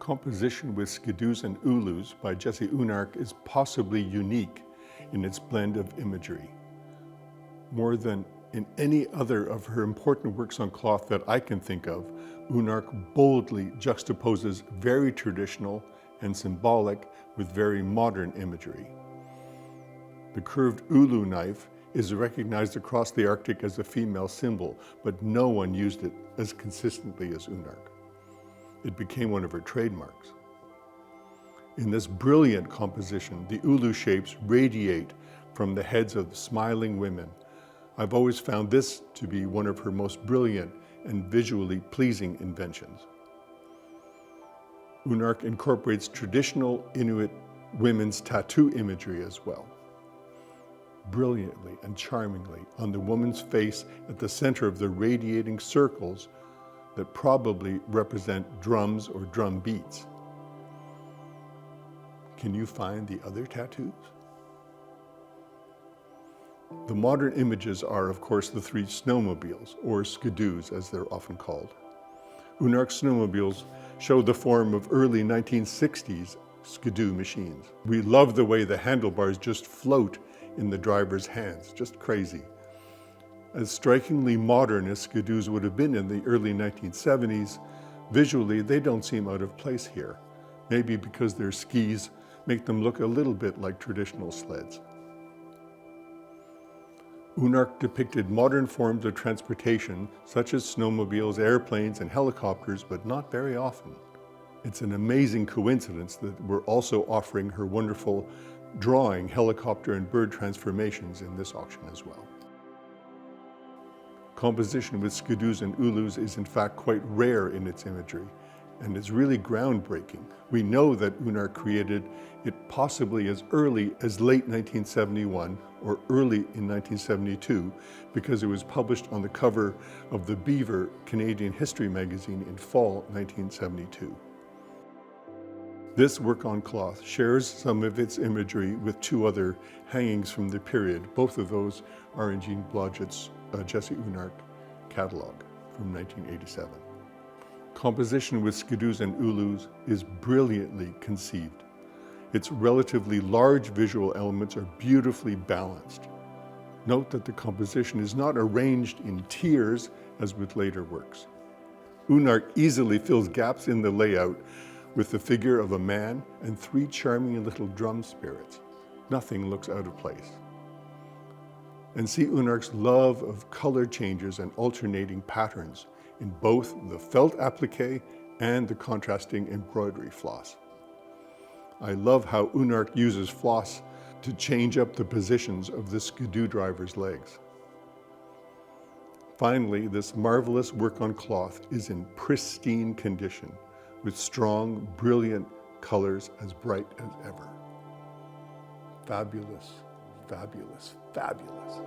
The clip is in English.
Composition with Skidoos and Ulus by Jessie Oonark is possibly unique in its blend of imagery. More than in any other of her important works on cloth that I can think of, Oonark boldly juxtaposes very traditional and symbolic with very modern imagery. The curved ulu knife is recognized across the Arctic as a female symbol, but no one used it as consistently as Oonark. It became one of her trademarks. In this brilliant composition, the ulu shapes radiate from the heads of smiling women. I've always found this to be one of her most brilliant and visually pleasing inventions. Oonark incorporates traditional Inuit women's tattoo imagery as well. Brilliantly and charmingly, on the woman's face at the center of the radiating circles that probably represent drums or drum beats. Can you find the other tattoos? The modern images are, of course, the three snowmobiles, or skidoos as they're often called. Oonark's snowmobiles show the form of early 1960s skidoo machines. We love the way the handlebars just float in the driver's hands, just crazy. As strikingly modern as skidoos would have been in the early 1970s, visually they don't seem out of place here. Maybe because their skis make them look a little bit like traditional sleds. Oonark depicted modern forms of transportation, such as snowmobiles, airplanes, and helicopters, but not very often. It's an amazing coincidence that we're also offering her wonderful drawing helicopter and bird transformations in this auction as well. Composition with Skidoos and Ulus is in fact quite rare in its imagery, and it's really groundbreaking. We know that Oonark created it possibly as early as late 1971 or early in 1972 because it was published on the cover of the Beaver Canadian History magazine in fall 1972. This work on cloth shares some of its imagery with two other hangings from the period. Both of those are in Jean Blodgett's Jessie Oonark catalog from 1987. Composition with Skidoos and Ulus is brilliantly conceived. Its relatively large visual elements are beautifully balanced. Note that the composition is not arranged in tiers as with later works. Oonark easily fills gaps in the layout with the figure of a man and three charming little drum spirits. Nothing looks out of place. And see Oonark's love of color changes and alternating patterns in both the felt applique and the contrasting embroidery floss. I love how Oonark uses floss to change up the positions of the skidoo driver's legs. Finally, this marvelous work on cloth is in pristine condition, with strong, brilliant colors as bright as ever. Fabulous, fabulous, fabulous.